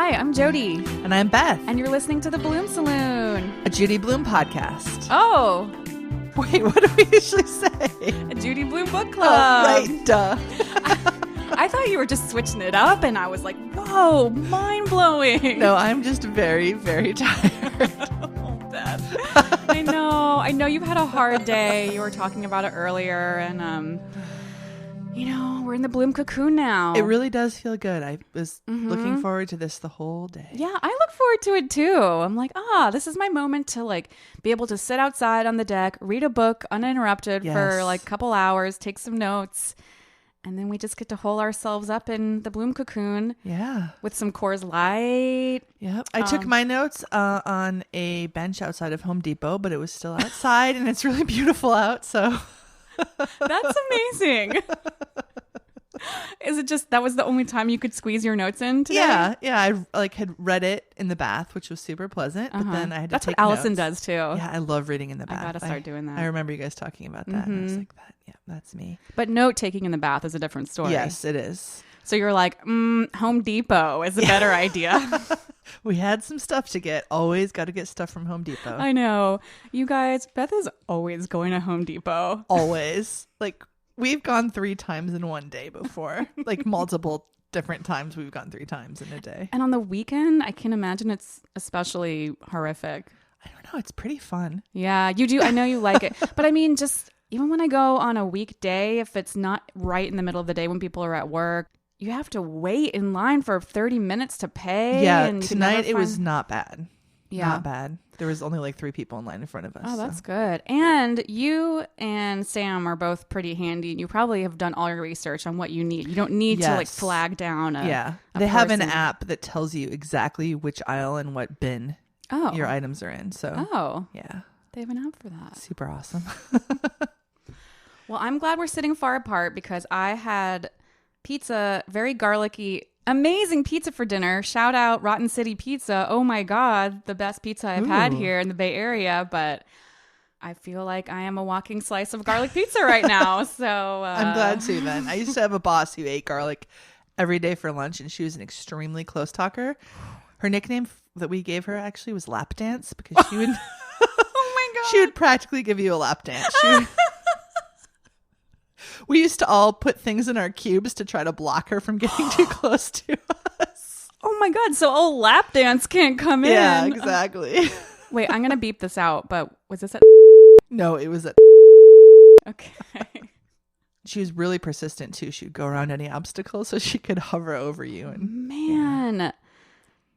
Hi, I'm Jody. And I'm Beth. And you're listening to The Blume Saloon. A Judy Blume podcast. Oh. Wait, what do we usually say? A Judy Blume book club. Oh, right, duh. I thought you were just switching it up, and I was like, whoa, mind-blowing. No, I'm just very, very tired. Oh, Beth. I know you've had a hard day. You were talking about it earlier, and, we're in the Blume cocoon now. It really does feel good. I was looking forward to this the whole day. Yeah, I look forward to it too. I'm like, this is my moment to be able to sit outside on the deck, read a book uninterrupted for a couple hours, take some notes, and then we just get to hole ourselves up in the Blume cocoon. Yeah. With some Coors Light. Yep. I took my notes on a bench outside of Home Depot, but it was still outside and it's really beautiful out, so. That's amazing. Is it just that was the only time you could squeeze your notes in today? Yeah. I had read it in the bath, which was super pleasant, but then I had to That's take what Allison notes. does too. Yeah, I love reading in the bath. I gotta start doing that. I remember you guys talking about that, and I was like, that's me. But note taking in the bath is a different story. Yes, it is. So you're like, Home Depot is a better idea. We had some stuff to get. Always got to get stuff from Home Depot. I know. You guys, Beth is always going to Home Depot. Always. We've gone 3 times in one day before. Multiple different times we've gone 3 times in a day. And on the weekend, I can imagine it's especially horrific. I don't know. It's pretty fun. Yeah, you do. I know you like it. But I mean, just even when I go on a weekday, if it's not right in the middle of the day when people are at work, you have to wait in line for 30 minutes to pay. Yeah, and tonight it was not bad. Yeah. Not bad. There was only 3 people in line in front of us. Oh, that's good. And you and Sam are both pretty handy. You probably have done all your research on what you need. You don't need to flag down a They have an app that tells you exactly which aisle and what bin your items are in. So yeah. They have an app for that. Super awesome. Well, I'm glad we're sitting far apart because I had pizza, very garlicky, amazing pizza for dinner. Shout out Rotten City Pizza. Oh my God, the best pizza I've had here in the Bay Area. But I feel like I am a walking slice of garlic pizza right now. So I'm glad too then. I used to have a boss who ate garlic every day for lunch, and she was an extremely close talker. Her nickname that we gave her actually was lap dance because she would oh my God. She would practically give you a lap dance. We used to all put things in our cubes to try to block her from getting too close to us. Oh my God. So old lap dance can't come in. Yeah, exactly. Wait, I'm going to beep this out, but was this at... No, it was at... Okay. She was really persistent too. She'd go around any obstacle so she could hover over you. And man. Yeah.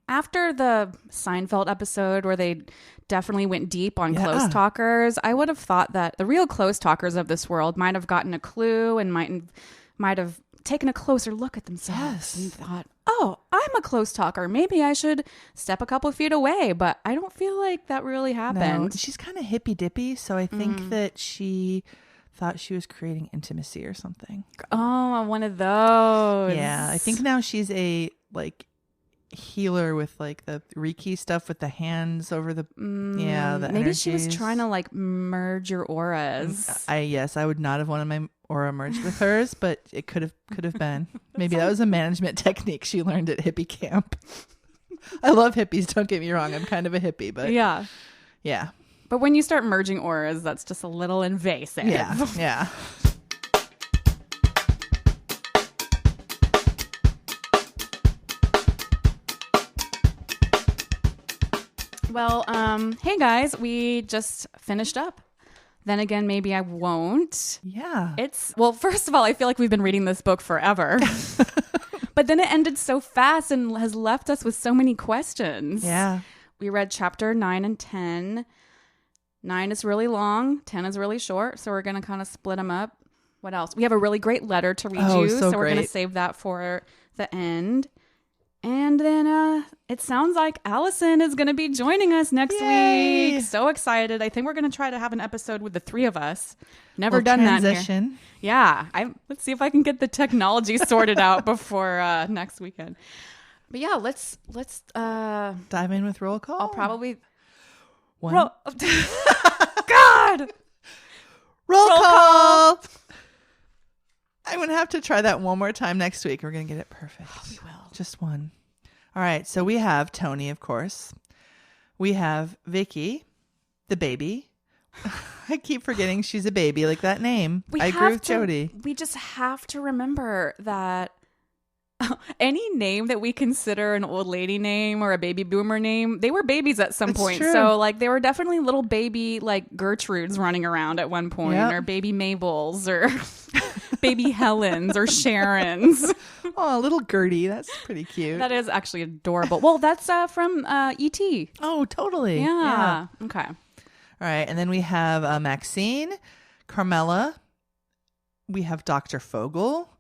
After the Seinfeld episode where they definitely went deep on close talkers, I would have thought that the real close talkers of this world might have gotten a clue and might have taken a closer look at themselves and thought, I'm a close talker. Maybe I should step a couple feet away. But I don't feel like that really happened. No, she's kind of hippy dippy. So I think that she thought she was creating intimacy or something. Oh, one of those. Yeah. I think now she's a healer with the Reiki stuff with the hands over the the maybe energies. She was trying to merge your auras. I would not have wanted my aura merged with hers, but it could have been. Maybe that was a management technique she learned at hippie camp. I love hippies, don't get me wrong, I'm kind of a hippie, but yeah but when you start merging auras, that's just a little invasive. yeah Well, hey guys, we just finished up. Then again, maybe I won't. Yeah. First of all, I feel like we've been reading this book forever. But then it ended so fast and has left us with so many questions. Yeah. We read chapter 9 and 10. 9 is really long. 10 is really short. So we're going to kind of split them up. What else? We have a really great letter to read you. So we're going to save that for the end. And then it sounds like Allison is going to be joining us next week. So excited. I think we're going to try to have an episode with the 3 of us. Never done transition. That here. Yeah. Let's see if I can get the technology sorted out before next weekend. But yeah, let's dive in with roll call. I'll probably... God! Roll call! I'm going to have to try that one more time next week. We're going to get it perfect. Oh, we will. Just one. All right. So we have Tony, of course. We have Vicky, the baby. I keep forgetting she's a baby, like that name. I agree with Jody. We just have to remember that any name that we consider an old lady name or a baby boomer name, they were babies at some point. True. So like they were definitely little baby like Gertrudes running around at one point, or baby Mabels or baby Helens or Sharons. Oh, little Gertie. That's pretty cute. That is actually adorable. Well, that's from E.T. Oh, totally. Yeah. Okay. All right. And then we have Maxine, Carmela. We have Dr. Fogel.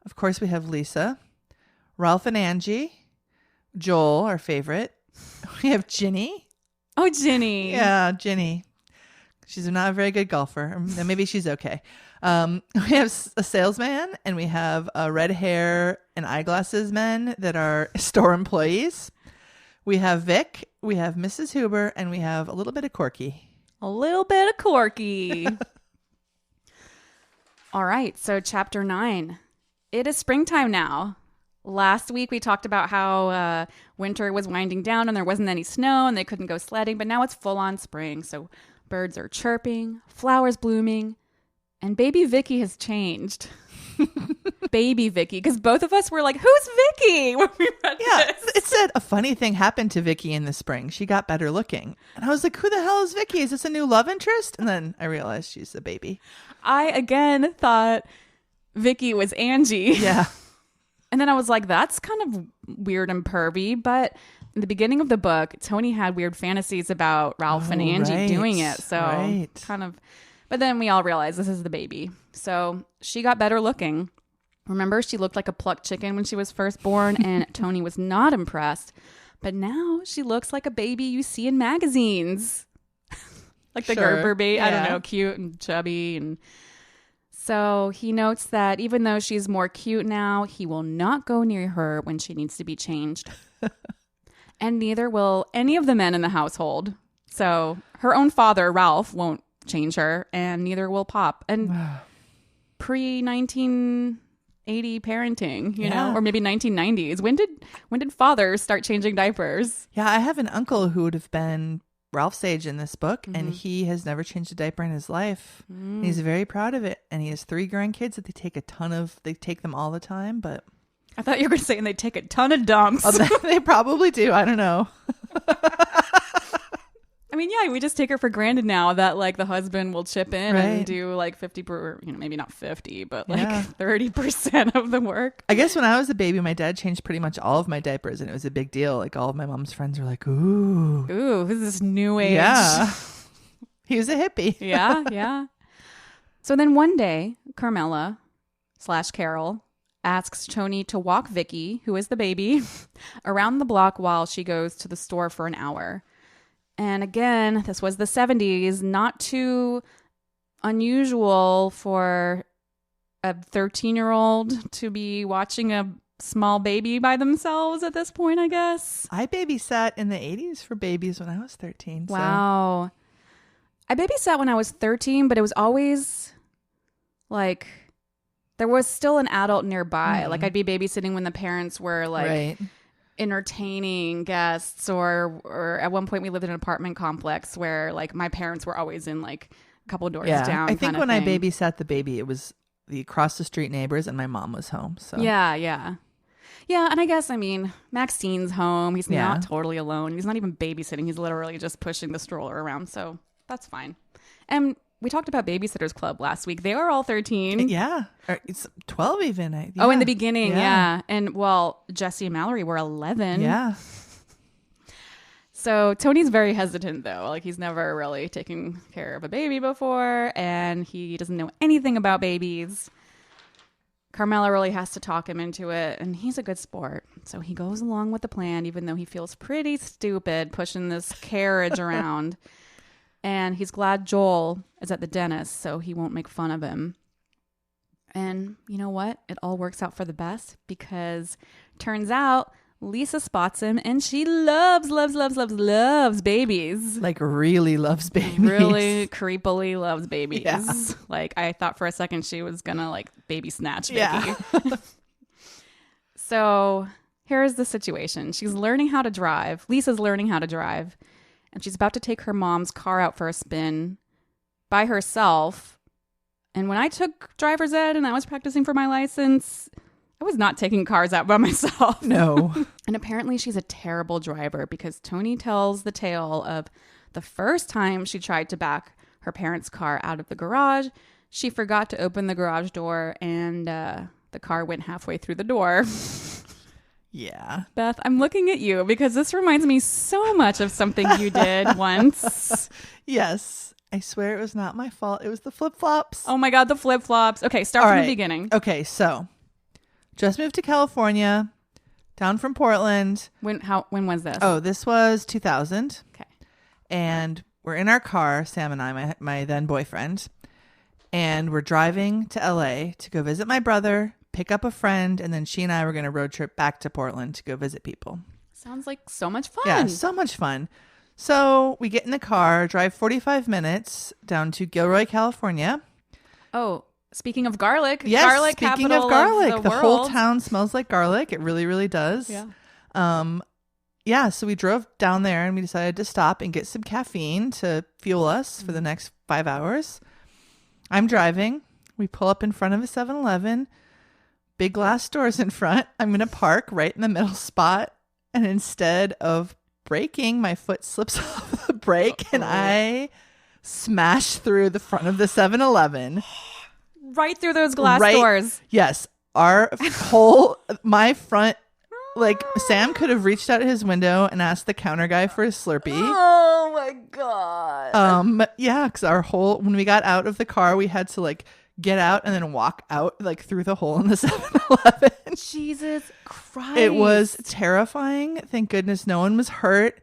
Of course, we have Lisa, Ralph and Angie, Joel, our favorite. We have Ginny. Oh, Ginny. Yeah, Ginny. She's not a very good golfer. Maybe she's okay. We have a salesman, and we have red hair and eyeglasses men that are store employees. We have Vic, we have Mrs. Huber, and we have a little bit of Corky. A little bit of Corky. All right, so chapter 9. It is springtime now. Last week we talked about how winter was winding down and there wasn't any snow and they couldn't go sledding, but now it's full on spring. So birds are chirping, flowers blooming, and baby Vicky has changed. Baby Vicky, because both of us were like, who's Vicky when we read this? It said a funny thing happened to Vicky in the spring. She got better looking. And I was like, who the hell is Vicky? Is this a new love interest? And then I realized she's the baby. I again thought Vicky was Angie. Yeah. And then I was like, that's kind of weird and pervy. But in the beginning of the book, Tony had weird fantasies about Ralph and Angie doing it. So kind of, but then we all realized this is the baby. So she got better looking. Remember, she looked like a plucked chicken when she was first born, and Tony was not impressed. But now she looks like a baby you see in magazines. Like the Gerber baby. Yeah. I don't know, cute and chubby. And so he notes that even though she's more cute now, he will not go near her when she needs to be changed. And neither will any of the men in the household. So her own father, Ralph, won't change her, and neither will Pop. And pre-1980 parenting, you know, or maybe 1990s. When did fathers start changing diapers? Yeah, I have an uncle who would have been Ralph's age in this book, and he has never changed a diaper in his life. He's very proud of it, and he has 3 grandkids that they take them all the time. But I thought you were going to say, and they take a ton of dumps. Oh, they probably do. I don't know. I mean, yeah, we just take her for granted now that like the husband will chip in and do like 50, maybe not 50, but like 30% of the work. I guess when I was a baby, my dad changed pretty much all of my diapers, and it was a big deal. Like all of my mom's friends were like, ooh, who's this new age? Yeah. He was a hippie. Yeah. So then one day, Carmela / Carol asks Tony to walk Vicky, who is the baby, around the block while she goes to the store for an hour. And again, this was the 70s, not too unusual for a 13-year-old to be watching a small baby by themselves at this point, I guess. I babysat in the 80s for babies when I was 13. Wow. So. I babysat when I was 13, but it was always like there was still an adult nearby. Like I'd be babysitting when the parents were like entertaining guests, or at one point we lived in an apartment complex where like my parents were always in like a couple doors down. I think when I babysat the baby, it was the across the street neighbors and my mom was home. So yeah. And I guess, I mean, Maxine's home. He's not totally alone. He's not even babysitting. He's literally just pushing the stroller around. So that's fine. And we talked about Babysitters Club last week. They are all 13. Yeah. It's 12 even. Oh, in the beginning. Yeah. And well, Jesse and Mallory were 11. Yeah. So Tony's very hesitant though. Like he's never really taken care of a baby before, and he doesn't know anything about babies. Carmela really has to talk him into it, and he's a good sport. So he goes along with the plan, even though he feels pretty stupid pushing this carriage around. And he's glad Joel is at the dentist, so he won't make fun of him. And you know what? It all works out for the best, because turns out Lisa spots him, and she loves babies. Like really loves babies. Really creepily loves babies. Yeah. Like I thought for a second she was gonna like baby snatch Vicky. Yeah. So here's the situation. She's learning how to drive. Lisa's learning how to drive. And she's about to take her mom's car out for a spin by herself. And when I took driver's ed and I was practicing for my license, I was not taking cars out by myself. No. And apparently she's a terrible driver because Tony tells the tale of the first time she tried to back her parents' car out of the garage. She forgot to open the garage door and the car went halfway through the door. Yeah. Beth, I'm looking at you because this reminds me so much of something you did once. Yes. I swear it was not my fault. It was the flip-flops. Oh my God, the flip-flops. Okay, start from the beginning. Okay, so just moved to California, down from Portland. When was this? Oh, this was 2000. Okay. And we're in our car, Sam and I, my then boyfriend, and we're driving to LA to go visit my brother, pick up a friend, and then she and I were going to road trip back to Portland to go visit people. Sounds like so much fun. Yeah, so much fun. So we get in the car, drive 45 minutes down to Gilroy, California. Oh, speaking of garlic. Yes, garlic speaking capital of garlic. of the world. whole town smells like garlic. It really, really does. Yeah. Yeah, so we drove down there and we decided to stop and get some caffeine to fuel us for the next 5 hours. I'm driving. We pull up in front of a 7-Eleven. Big glass doors in front. I'm going to park right in the middle spot. And instead of braking, my foot slips off the brake and I smash through the front of the 7-Eleven. Right through those glass doors. Yes. My front, like Sam could have reached out his window and asked the counter guy for a Slurpee. Oh my God. Yeah, because when we got out of the car, we had to like get out and then walk out like through the hole in the 7-Eleven. Jesus Christ. It was terrifying. Thank goodness no one was hurt.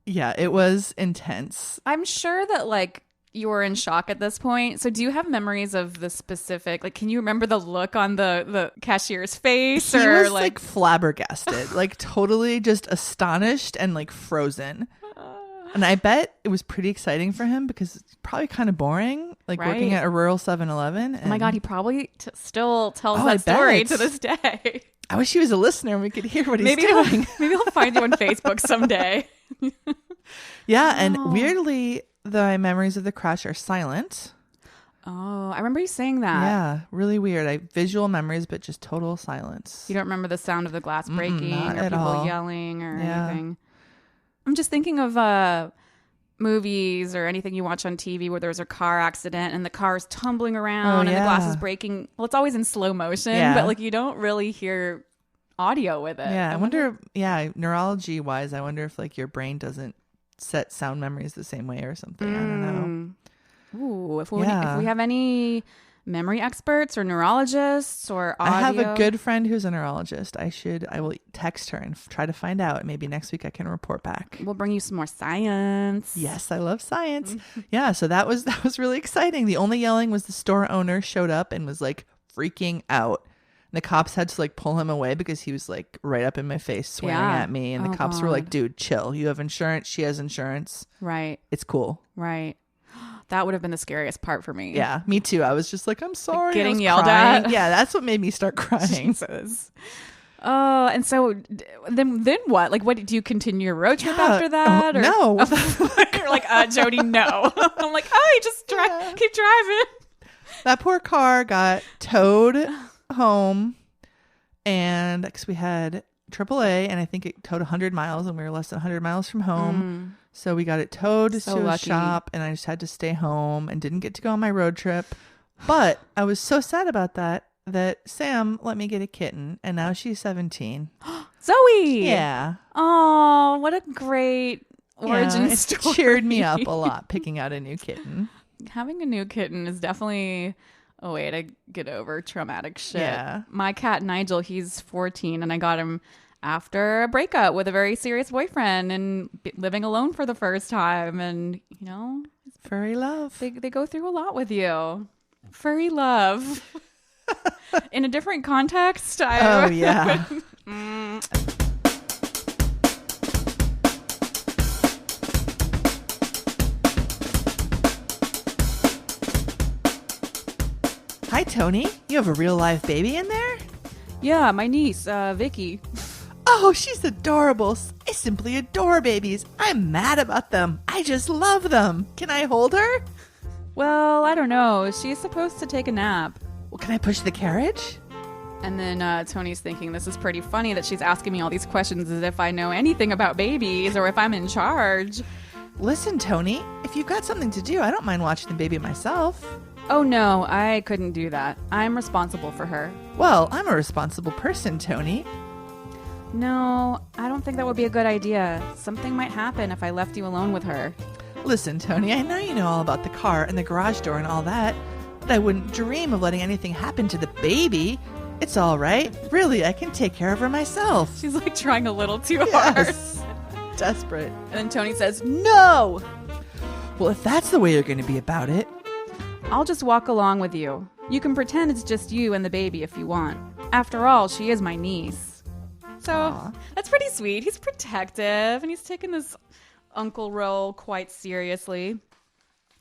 Yeah, it was intense. I'm sure that like you were in shock at this point. So do you have memories of the specific, like, can you remember the look on the cashier's face? He was like flabbergasted, like totally just astonished and like frozen. And I bet it was pretty exciting for him because it's probably kind of boring, like working at a rural 7-Eleven. Oh my God, he probably still tells that story to this day. I wish he was a listener and we could hear what he's doing. Maybe he'll find you on Facebook someday. Yeah, and weirdly, the memories of the crash are silent. Oh, I remember you saying that. Yeah, really weird. Visual memories, but just total silence. You don't remember the sound of the glass breaking or people all. yelling or anything? I'm just thinking of movies or anything you watch on TV where there's a car accident and the car's tumbling around and the glass is breaking. Well, it's always in slow motion, but like you don't really hear audio with it. Yeah, I wonder neurology wise, I wonder if like your brain doesn't set sound memories the same way or something. I don't know. Ooh, if we have any memory experts or neurologists or audio. I have a good friend who's a neurologist. I will text her and try to find out. Maybe next week I can report back. We'll bring you some more science. Yes, I love science. Yeah, so that was really exciting. The only yelling was the store owner showed up and was like freaking out. And the cops had to like pull him away because he was like right up in my face swearing at me. And the cops were like, dude, chill. You have insurance. She has insurance. Right. It's cool. Right. That would have been the scariest part for me. Yeah, me too. I was just like, I'm sorry. Like getting yelled at. Yeah, that's what made me start crying. Jesus. Oh, and so then what? Like, what do you continue your road trip after that? Or? No. You're like, Jody, no. I'm like, you just keep driving. That poor car got towed home, and because we had AAA, and I think it towed 100 miles, and we were less than 100 miles from home. So we got it towed to a shop, and I just had to stay home and didn't get to go on my road trip. But I was so sad about that Sam let me get a kitten, and now she's 17. Zoe! Yeah. Oh, what a great origin story. It cheered me up a lot, picking out a new kitten. Having a new kitten is definitely a way to get over traumatic shit. Yeah. My cat, Nigel, he's 14, and I got him after a breakup with a very serious boyfriend and living alone for the first time. And, furry love. They go through a lot with you. Furry love. In a different context. Yeah. Hi, Tony. You have a real live baby in there? Yeah, my niece, Vicky. Oh, she's adorable. I simply adore babies. I'm mad about them. I just love them. Can I hold her? Well, I don't know. She's supposed to take a nap. Well, can I push the carriage? And then Tony's thinking, this is pretty funny that she's asking me all these questions as if I know anything about babies or if I'm in charge. Listen, Tony, if you've got something to do, I don't mind watching the baby myself. Oh, no, I couldn't do that. I'm responsible for her. Well, I'm a responsible person, Tony. No, I don't think that would be a good idea. Something might happen if I left you alone with her. Listen, Tony, I know you know all about the car and the garage door and all that, but I wouldn't dream of letting anything happen to the baby. It's all right. Really, I can take care of her myself. She's like trying a little too hard. Desperate. And then Tony says, no! Well, if that's the way you're going to be about it, I'll just walk along with you. You can pretend it's just you and the baby if you want. After all, she is my niece. So Aww. That's pretty sweet. He's protective and he's taking this uncle role quite seriously.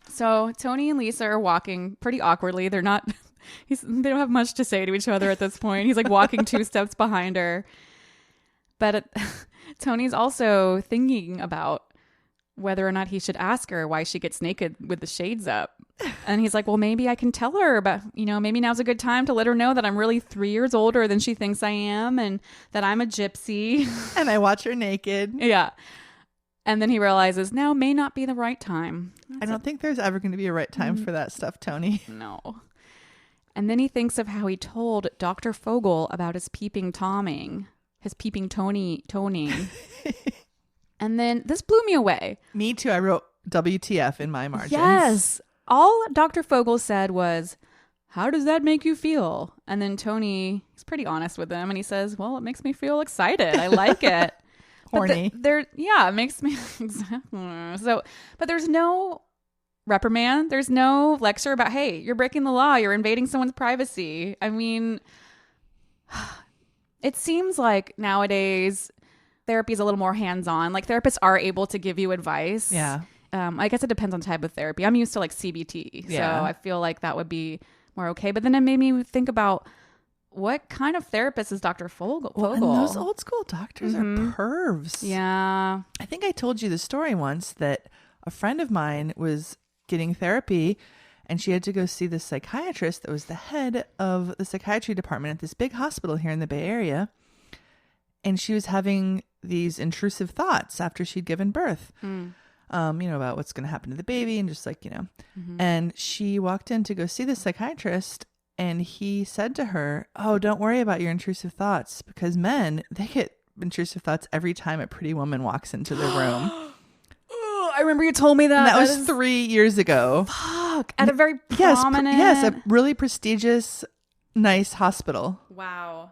So Tony and Lisa are walking pretty awkwardly. They don't have much to say to each other at this point. He's like walking 2 steps behind her. But Tony's also thinking about whether or not he should ask her why she gets naked with the shades up. And he's like, well, maybe I can tell her, but maybe now's a good time to let her know that I'm really 3 years older than she thinks I am and that I'm a gypsy. And I watch her naked. Yeah. And then he realizes now may not be the right time. I don't think there's ever going to be a right time for that stuff, Tony. No. And then he thinks of how he told Dr. Fogel about his peeping toning. And then this blew me away. Me too. I wrote WTF in my margins. Yes. All Dr. Fogel said was, how does that make you feel? And then Tony, he's pretty honest with him. And he says, well, it makes me feel excited. I like it. Horny. It makes me. So, but there's no reprimand. There's no lecture about, hey, you're breaking the law. You're invading someone's privacy. I mean, it seems like nowadays therapy is a little more hands-on. Like therapists are able to give you advice. Yeah. I guess it depends on type of therapy. I'm used to like CBT. Yeah. So I feel like that would be more okay. But then it made me think about what kind of therapist is Dr. Fogel? Well, and those old school doctors are pervs. Yeah. I think I told you the story once that a friend of mine was getting therapy and she had to go see the psychiatrist that was the head of the psychiatry department at this big hospital here in the Bay Area. And she was having these intrusive thoughts after she'd given birth, about what's going to happen to the baby and just like, And she walked in to go see the psychiatrist and he said to her, oh, don't worry about your intrusive thoughts because men, they get intrusive thoughts every time a pretty woman walks into the room. I remember you told me that. And that was 3 years ago. Fuck. At a very prominent. Yes, a really prestigious, nice hospital. Wow.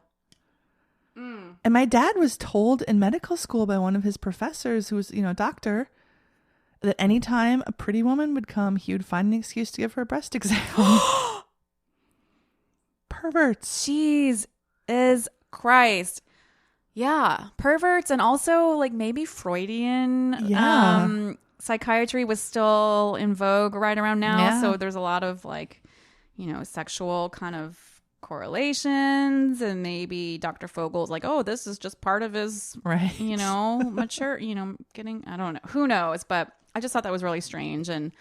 And my dad was told in medical school by one of his professors who was, a doctor, that anytime a pretty woman would come, he would find an excuse to give her a breast exam. Perverts. Jesus Christ. Yeah. Perverts and also like maybe Freudian psychiatry was still in vogue right around now. Yeah. So there's a lot of like, sexual kind of correlations and maybe Dr. Fogel's like, oh, this is just part of his, mature, getting, I don't know. Who knows? But I just thought that was really strange. And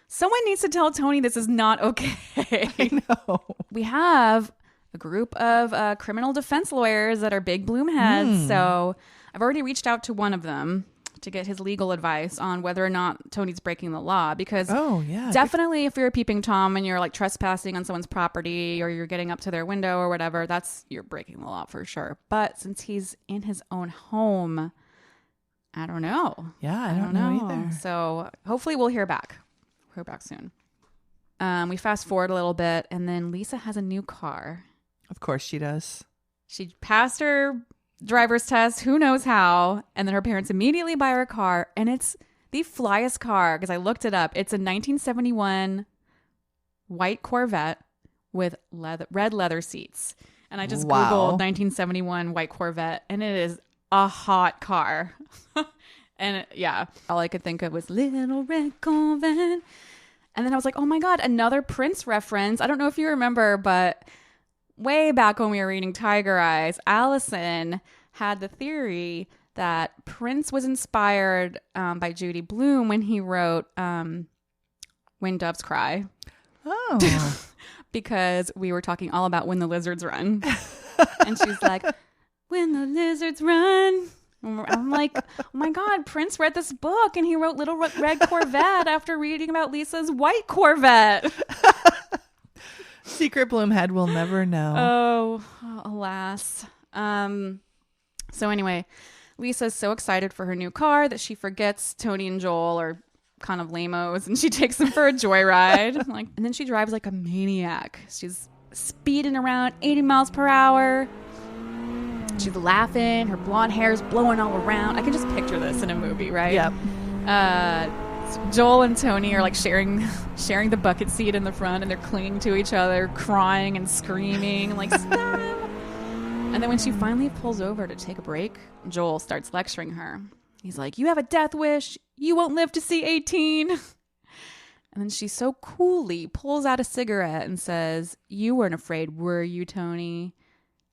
someone needs to tell Tony this is not okay. I know. We have a group of criminal defense lawyers that are big Blume Heads. So I've already reached out to one of them to get his legal advice on whether or not Tony's breaking the law. Because definitely if you're a peeping Tom and you're like trespassing on someone's property or you're getting up to their window or whatever, you're breaking the law for sure. But since he's in his own home, I don't know. Yeah, I don't know either. So hopefully we'll hear back. We'll hear back soon. We fast forward a little bit and then Lisa has a new car. Of course she does. She passed her driver's test, who knows how, and then her parents immediately buy her a car, and it's the flyest car because I looked it up. It's a 1971 white Corvette with red leather seats, and I just Googled 1971 white Corvette, and it is a hot car. And all I could think of was Little Red Corvette, and then I was like, oh my god, another Prince reference. I don't know if you remember, but way back when we were reading Tiger Eyes, Allison had the theory that Prince was inspired by Judy Blume when he wrote When Doves Cry. Oh. Because we were talking all about When the Lizards Run. And she's like, when the lizards run. I'm like, oh my God, Prince read this book and he wrote Little Red Corvette after reading about Lisa's white Corvette. Secret Blume Head will never know. Oh, alas. So anyway, Lisa's so excited for her new car that she forgets Tony and Joel are kind of lame-os, and she takes them for a joyride. And then she drives like a maniac. She's speeding around 80 miles per hour. She's laughing. Her blonde hair's blowing all around. I can just picture this in a movie, right? Yep. Joel and Tony are like sharing the bucket seat in the front, and they're clinging to each other, crying and screaming, like, stop. And then when she finally pulls over to take a break, Joel starts lecturing her. He's like, you have a death wish. You won't live to see 18. And then she so coolly pulls out a cigarette and says, you weren't afraid, were you, Tony?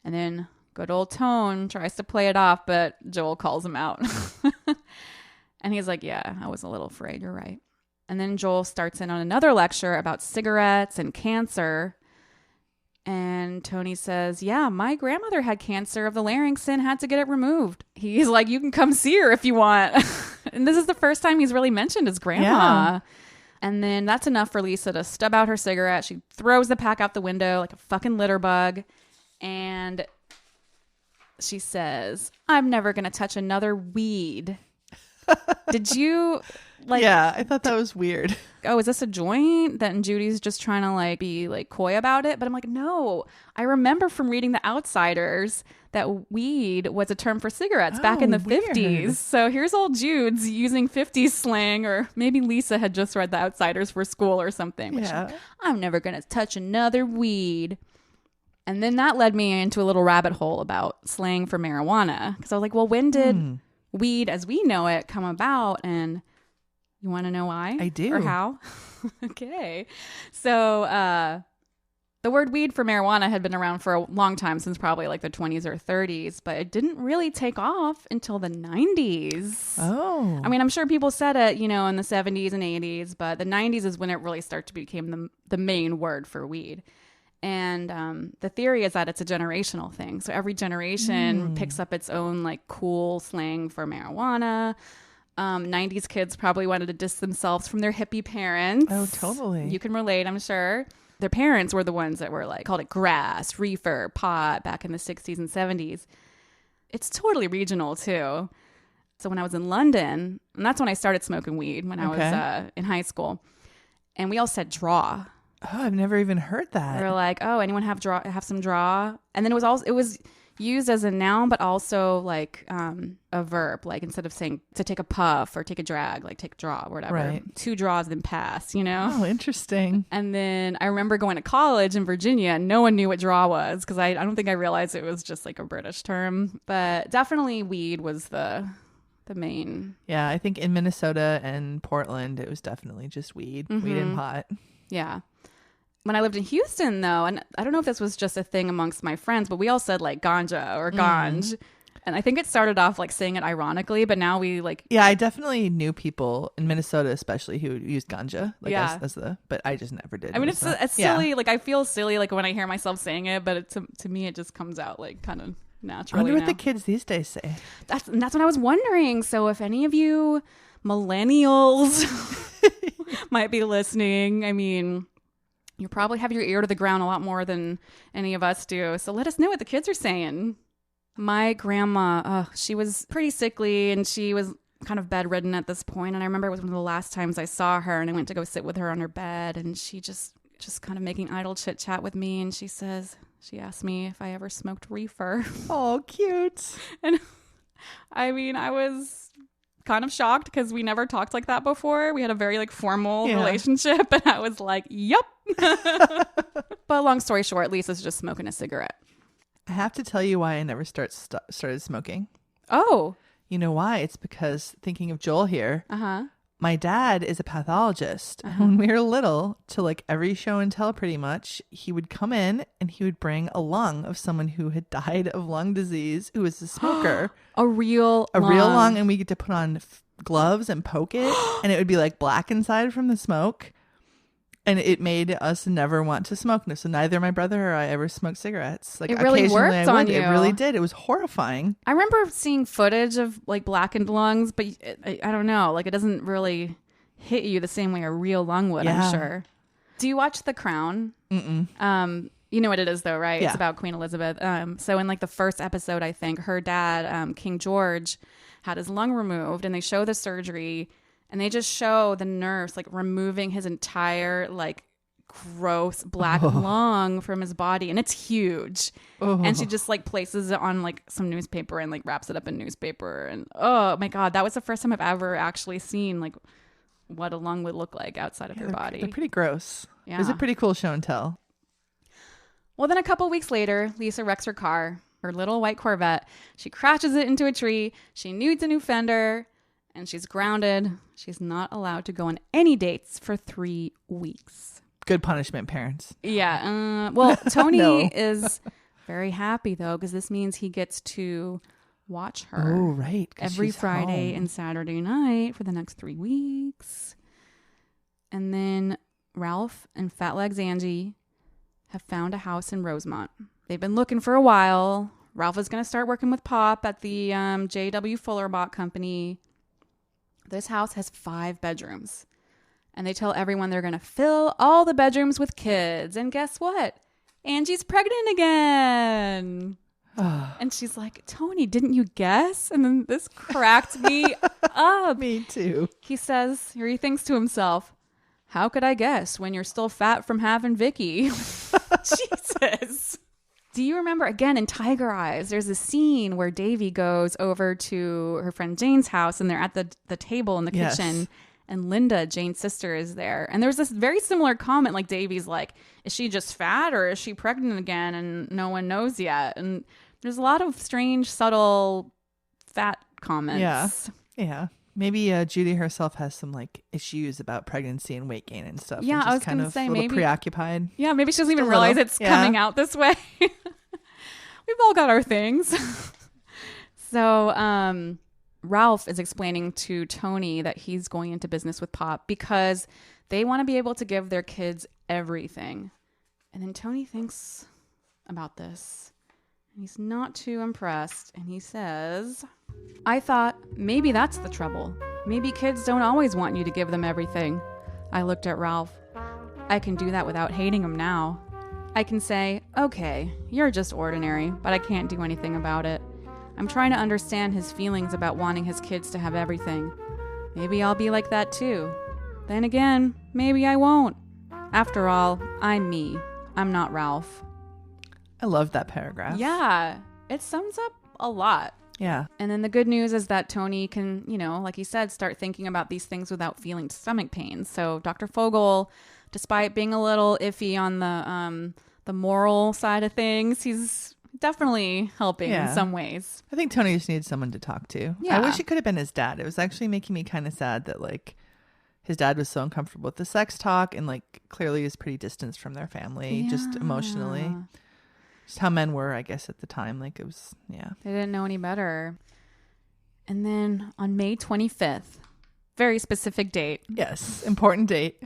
And then good old Tone tries to play it off, but Joel calls him out. And he's like, yeah, I was a little afraid. You're right. And then Joel starts in on another lecture about cigarettes and cancer. And Tony says, yeah, my grandmother had cancer of the larynx and had to get it removed. He's like, you can come see her if you want. And this is the first time he's really mentioned his grandma. Yeah. And then that's enough for Lisa to stub out her cigarette. She throws the pack out the window like a fucking litter bug. And she says, I'm never going to touch another weed. Did you like... Yeah, I thought that was weird. Oh, is this a joint? That Judy's just trying to like be like coy about it? But I'm like, no. I remember from reading The Outsiders that weed was a term for cigarettes back in the 50s. So here's old Jude's using 50s slang, or maybe Lisa had just read The Outsiders for school or something. Yeah. Like, I'm never going to touch another weed. And then that led me into a little rabbit hole about slang for marijuana. Because I was like, well, when did weed as we know it come about? And you want to know why? I do. Or how? Okay. So the word weed for marijuana had been around for a long time, since probably like the 20s or 30s, but it didn't really take off until the 90s. Oh. I mean, I'm sure people said it, in the 70s and 80s, but the 90s is when it really started to become the main word for weed. And the theory is that it's a generational thing. So every generation picks up its own like cool slang for marijuana. 90s kids probably wanted to distance themselves from their hippie parents. Oh, totally. You can relate, I'm sure. Their parents were the ones that were like, called it grass, reefer, pot back in the 60s and 70s. It's totally regional too. So when I was in London, and that's when I started smoking weed, when I was in high school. And we all said draw. Oh, I've never even heard that. They're like, oh, anyone have some draw? And then it was used as a noun, but also like a verb. Like instead of saying to take a puff or take a drag, like take a draw or whatever. Right. 2 draws then pass, Oh, interesting. And then I remember going to college in Virginia and no one knew what draw was, because I don't think I realized it was just like a British term. But definitely weed was the main. Yeah, I think in Minnesota and Portland, it was definitely just weed. Weed and pot. Yeah. When I lived in Houston, though, and I don't know if this was just a thing amongst my friends, but we all said like ganja or ganj. And I think it started off like saying it ironically, but now we like... Yeah, I definitely knew people in Minnesota especially who used ganja. Like as but I just never did. I mean, it's silly. Yeah. Like I feel silly like when I hear myself saying it, but to me it just comes out like kind of naturally. I wonder what the kids these days say. That's what I was wondering. So if any of you millennials might be listening, I mean... You probably have your ear to the ground a lot more than any of us do. So let us know what the kids are saying. My grandma, she was pretty sickly and she was kind of bedridden at this point. And I remember it was one of the last times I saw her, and I went to go sit with her on her bed, and she just kind of making idle chit chat with me. And she asked me if I ever smoked reefer. Oh, cute. And I mean, I was kind of shocked because we never talked like that before. We had a very like formal relationship, and I was like, yep. But long story short, Lisa's just smoking a cigarette. I have to tell you why I never started smoking. Oh. You know why? It's because, thinking of Joel here, my dad is a pathologist. And when we were little, to like every show and tell pretty much, he would come in and he would bring a lung of someone who had died of lung disease, who was a smoker. A real lung. And we get to put on gloves and poke it. And it would be like black inside from the smoke. And it made us never want to smoke. So neither my brother or I ever smoked cigarettes. Like, it really worked on you. It really did. It was horrifying. I remember seeing footage of like blackened lungs, but I don't know. Like, it doesn't really hit you the same way a real lung would, I'm sure. Do you watch The Crown? Mm-mm. You know what it is though, right? Yeah. It's about Queen Elizabeth. So in like the first episode, I think her dad, King George, had his lung removed, and they show the surgery. And they just show the nurse like removing his entire like gross black lung from his body. And it's huge. And she just like places it on like some newspaper and like wraps it up in newspaper. And oh my God, that was the first time I've ever actually seen like what a lung would look like outside of your body. They're pretty gross. Yeah. It was a pretty cool show and tell. Well, then a couple weeks later, Lisa wrecks her car, her little white Corvette. She crashes it into a tree. She needs a new fender. And she's grounded. She's not allowed to go on any dates for 3 weeks. Good punishment, parents. Yeah. Well, Tony is very happy, though, because this means he gets to watch her every Friday and Saturday night for the next 3 weeks. And then Ralph and Fat Legs Angie have found a house in Rosemont. They've been looking for a while. Ralph is going to start working with Pop at the J.W. Fuller Bot Company. This house has 5 bedrooms, and they tell everyone they're going to fill all the bedrooms with kids. And guess what? Angie's pregnant again. And she's like, Tony, didn't you guess? And then this cracked me up. Me too. He says, or he thinks to himself, how could I guess when you're still fat from having Vicky? Jesus. Do you remember, again, in Tiger Eyes, there's a scene where Davy goes over to her friend Jane's house, and they're at the table in the kitchen, and Linda, Jane's sister, is there. And there's this very similar comment, like Davy's like, is she just fat or is she pregnant again? And no one knows yet. And there's a lot of strange, subtle fat comments. Yeah. Maybe Judy herself has some like issues about pregnancy and weight gain and stuff. Yeah, and just I was going to say maybe preoccupied. Yeah, maybe she doesn't even realize it's coming out this way. We've all got our things. So Ralph is explaining to Tony that he's going into business with Pop because they want to be able to give their kids everything. And then Tony thinks about this. He's not too impressed. And he says, I thought maybe that's the trouble. Maybe kids don't always want you to give them everything. I looked at Ralph. I can do that without hating him now. I can say, okay, you're just ordinary, but I can't do anything about it. I'm trying to understand his feelings about wanting his kids to have everything. Maybe I'll be like that too. Then again, maybe I won't. After all, I'm me. I'm not Ralph. I love that paragraph. Yeah, it sums up a lot. Yeah. And then the good news is that Tony can, like he said, start thinking about these things without feeling stomach pains. So Dr. Fogel, despite being a little iffy on the moral side of things, he's definitely helping in some ways. I think Tony just needs someone to talk to. Yeah. I wish it could have been his dad. It was actually making me kind of sad that like his dad was so uncomfortable with the sex talk and like clearly is pretty distanced from their family, just emotionally. Just how men were, I guess, at the time. Like it was, They didn't know any better. And then on May 25th, very specific date. Yes, important date.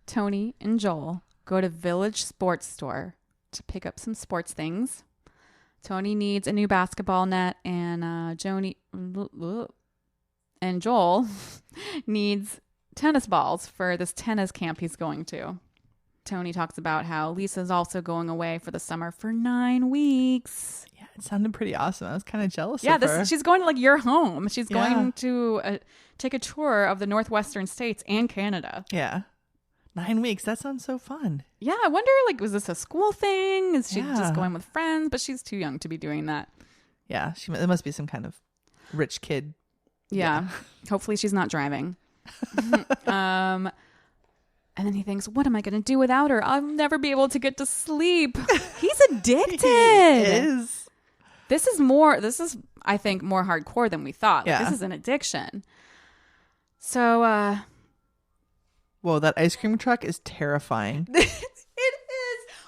Tony and Joel go to Village Sports Store to pick up some sports things. Tony needs a new basketball net, and Joel needs tennis balls for this tennis camp he's going to. Tony talks about how Lisa's also going away for the summer for 9 weeks. Yeah, it sounded pretty awesome. I was kind of jealous of her. She's going to like your home. She's going to take a tour of the Northwestern states and Canada. Yeah. 9 weeks. That sounds so fun. Yeah, I wonder, like, was this a school thing? Is she just going with friends? But she's too young to be doing that. Yeah, there must be some kind of rich kid. Yeah. Hopefully she's not driving. And then he thinks, what am I going to do without her? I'll never be able to get to sleep. He's addicted. He is. This is, I think, more hardcore than we thought. Like, this is an addiction. So, whoa, that ice cream truck is terrifying. It is.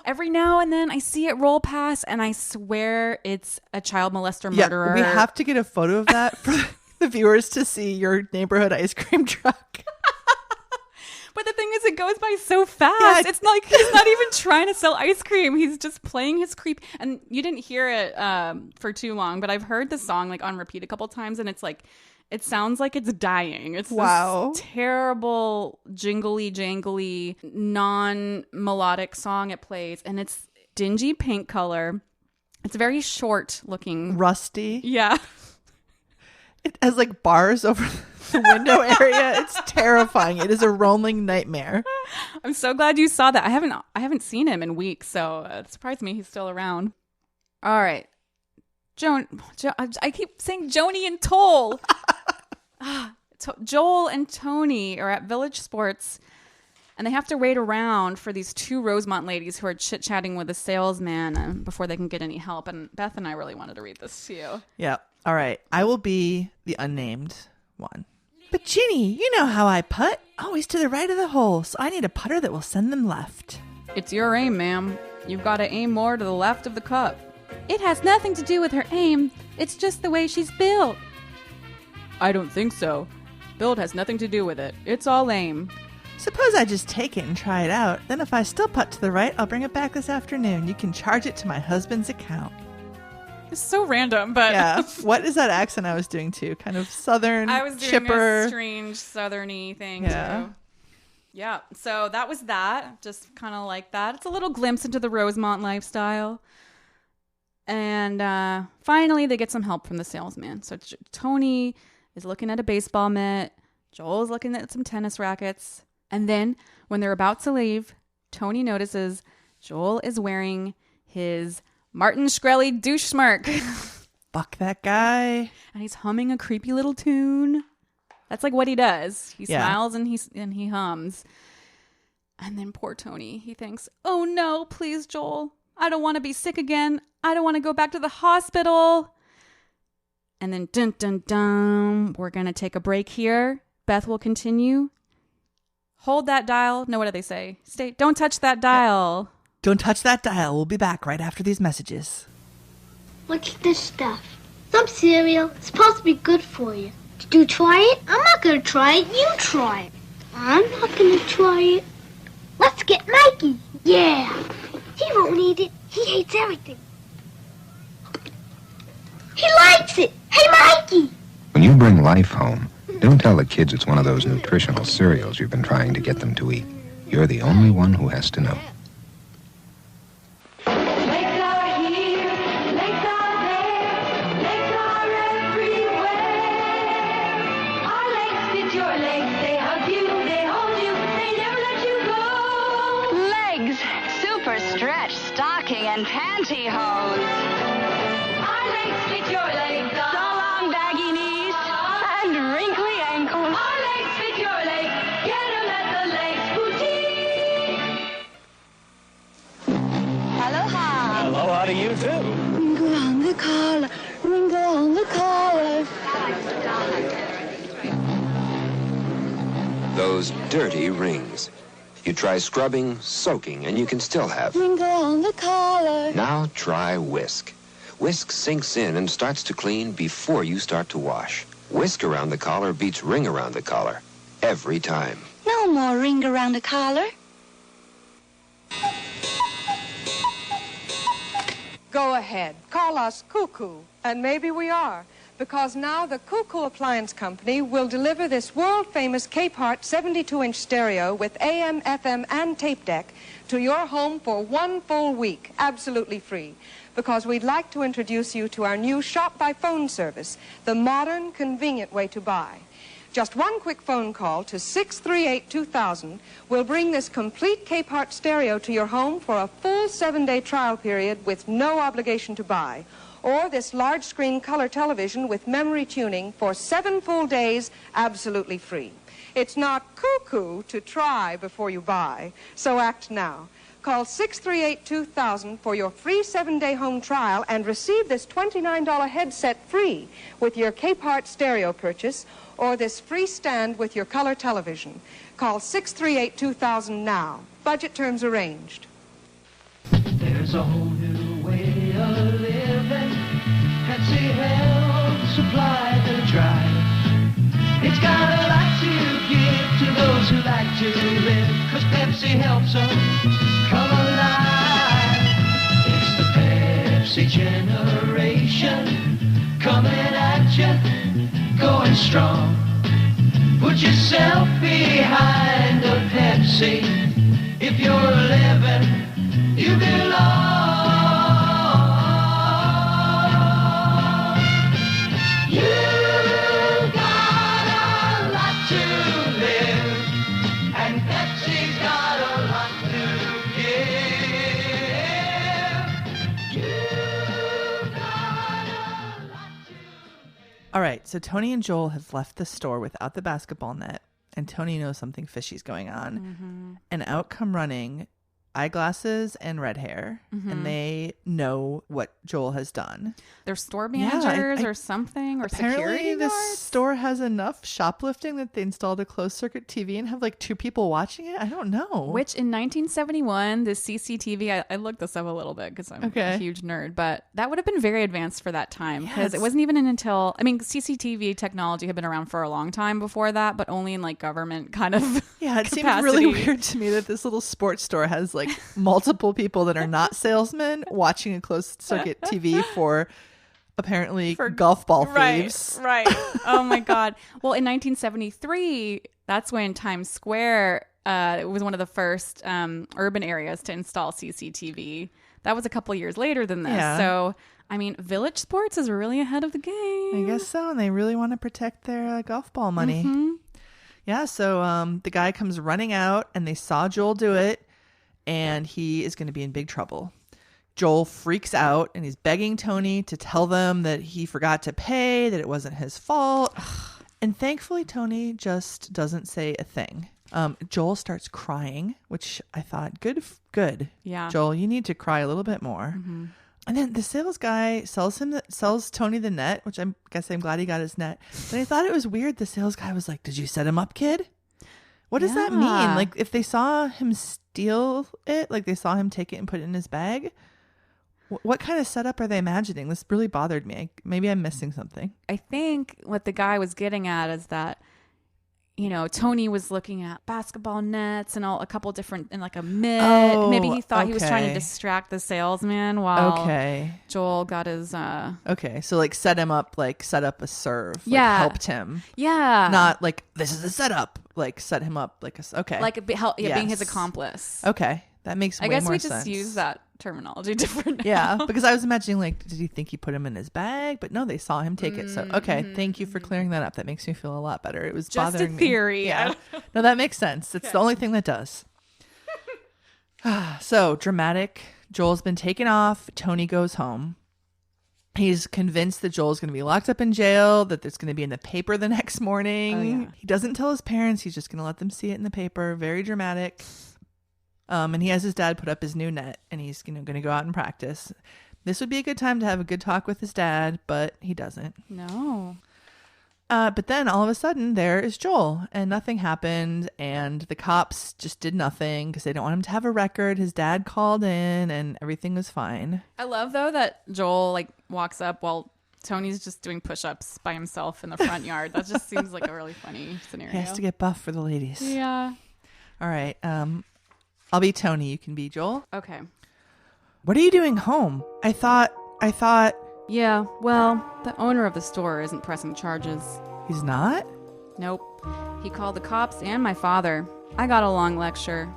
Every now and then I see it roll past and I swear it's a child molester murderer. We have to get a photo of that for the viewers to see your neighborhood ice cream truck. But the thing is, it goes by so fast. Yeah. It's like he's not even trying to sell ice cream. He's just playing his creep. And you didn't hear it for too long, but I've heard the song like on repeat a couple times, and it's like, it sounds like it's dying. It's this terrible, jingly, jangly, non-melodic song it plays, and it's dingy pink color. It's very short looking. Rusty. Yeah. It has like bars over the window area. It's terrifying. It is a rolling nightmare. I'm so glad you saw that. I haven't seen him in weeks, so it surprised me he's still around. All right. I keep saying Joni and Toll. Joel and Tony are at Village Sports, and they have to wait around for these two Rosemont ladies who are chit-chatting with a salesman before they can get any help. And Beth and I really wanted to read this to you. Yeah. All right. I will be the unnamed one. But Ginny, you know how I putt. Always to the right of the hole, so I need a putter that will send them left. It's your aim, ma'am. You've got to aim more to the left of the cup. It has nothing to do with her aim. It's just the way she's built. I don't think so. Build has nothing to do with it. It's all aim. Suppose I just take it and try it out. Then if I still putt to the right, I'll bring it back this afternoon. You can charge it to my husband's account. It's so random, but... Yeah. What is that accent I was doing too? Kind of southern, I was doing chipper. A strange southerny thing too. Yeah. So that was that. Just kind of like that. It's a little glimpse into the Rosemont lifestyle. And finally, they get some help from the salesman. So Tony is looking at a baseball mitt. Joel is looking at some tennis rackets. And then when they're about to leave, Tony notices Joel is wearing his Martin Shkreli douche smirk. Fuck that guy. And he's humming a creepy little tune. That's like what he does. He smiles and he hums. And then poor Tony, he thinks, oh no, please, Joel. I don't want to be sick again. I don't want to go back to the hospital. And then dun dun dun. We're going to take a break here. Beth will continue. Hold that dial. No, what do they say? Don't touch that dial. Don't touch that dial. We'll be back right after these messages. What's this stuff? Some cereal. It's supposed to be good for you. Did you try it? I'm not going to try it. You try it. I'm not going to try it. Let's get Mikey. Yeah. He won't eat it. He hates everything. He likes it. Hey, Mikey. When you bring life home, don't tell the kids it's one of those nutritional cereals you've been trying to get them to eat. You're the only one who has to know. And pantyhose. Our legs fit your legs. So long, baggy knees and wrinkly ankles. Our legs fit your legs. Get them at the legs boutique. Aloha. Aloha to you too. Wrinkle on the collar. Wrinkle on the collar. Those dirty rings. You try scrubbing, soaking, and you can still have... Wrinkle on the collar. Now try Whisk. Whisk sinks in and starts to clean before you start to wash. Whisk around the collar beats ring around the collar. Every time. No more ring around the collar. Go ahead. Call us Cuckoo. And maybe we are. Because now the Cuckoo Appliance Company will deliver this world-famous Capehart 72-inch stereo with AM, FM, and tape deck to your home for 1 full week, absolutely free. Because we'd like to introduce you to our new shop-by-phone service, the modern, convenient way to buy. Just one quick phone call to 638-2000 will bring this complete Capehart stereo to your home for a full 7-day trial period with no obligation to buy. Or this large screen color television with memory tuning for 7 full days, absolutely free. It's not cuckoo to try before you buy, so act now. Call 638-2000 for your free 7-day home trial and receive this $29 headset free with your Capehart stereo purchase, or this free stand with your color television. Call 638-2000 now. Budget terms arranged. There's a whole new way of living. Pepsi helps supply the drive. It's got a lot to give to those who like to live, 'cause Pepsi helps them come alive. It's the Pepsi generation coming at you, going strong. Put yourself behind a Pepsi. If you're living, you belong. You've got a lot to live, and Pepsi's got a lot to give. You've got a lot to live. All right, so Tony and Joel have left the store without the basketball net, and Tony knows something fishy's going on. Mm-hmm. And out come running eyeglasses and red hair, and they know what Joel has done. They're store managers or something, or apparently security this guards? store has enough shoplifting that they installed a closed circuit TV and have like 2 people watching it. I don't know. Which in 1971, the CCTV, I looked this up a little bit because I'm a huge nerd, but that would have been very advanced for that time, because it wasn't even until, I mean, CCTV technology had been around for a long time before that, but only in like government kind of Yeah, it capacity. seems really weird to me that this little sports store has like multiple people that are not salesmen watching a closed circuit TV for apparently golf ball thieves. Right. Oh my God. Well, in 1973, that's when Times Square, it was one of the first urban areas to install CCTV. That was a couple years later than this. Yeah. So, I mean, Village Sports is really ahead of the game. I guess so. And they really want to protect their golf ball money. Mm-hmm. Yeah. So the guy comes running out, and they saw Joel do it, and he is going to be in big trouble. Joel freaks out, and he's begging Tony to tell them that he forgot to pay, that it wasn't his fault. And thankfully, Tony just doesn't say a thing. Joel starts crying, which I thought, good. Yeah. Joel, you need to cry a little bit more. Mm-hmm. And then the sales guy sells Tony the net, which I guess I'm glad he got his net. But I thought it was weird. The sales guy was like, "Did you set him up, kid?" What does that mean? Like, if they saw him steal it, like they saw him take it and put it in his bag, what kind of setup are they imagining? This really bothered me. Maybe I'm missing something. I think what the guy was getting at is that, you know, Tony was looking at basketball nets and a couple different, and like a mitt. Maybe he thought he was trying to distract the salesman while Joel got his. Okay, so like set him up, like set up a serve. Yeah, like helped him. Yeah, not like this is a setup. Like set him up like being his accomplice. Okay, that makes way more sense. I guess we just use that terminology different now. Yeah, because I was imagining like, did he think he put him in his bag? But no, they saw him take it. So thank you for clearing that up. That makes me feel a lot better. It was just bothering me. Just a theory. Yeah, no, that makes sense. It's the only thing that does. So dramatic. Joel's been taken off. Tony goes home. He's convinced that Joel's going to be locked up in jail, that it's going to be in the paper the next morning. Oh, yeah. He doesn't tell his parents. He's just going to let them see it in the paper. Very dramatic. And he has his dad put up his new net, and he's going to go out and practice. This would be a good time to have a good talk with his dad, but he doesn't. No. But then all of a sudden there is Joel, and nothing happened, and the cops just did nothing because they don't want him to have a record. His dad called in, and everything was fine. I love though that Joel like walks up while Tony's just doing push-ups by himself in the front yard. That just seems like a really funny scenario. He has to get buff for the ladies. Yeah. All right. I'll be Tony. You can be Joel. Okay. What are you doing home? I thought. Yeah, well, the owner of the store isn't pressing charges. He's not? Nope. He called the cops and my father. I got a long lecture.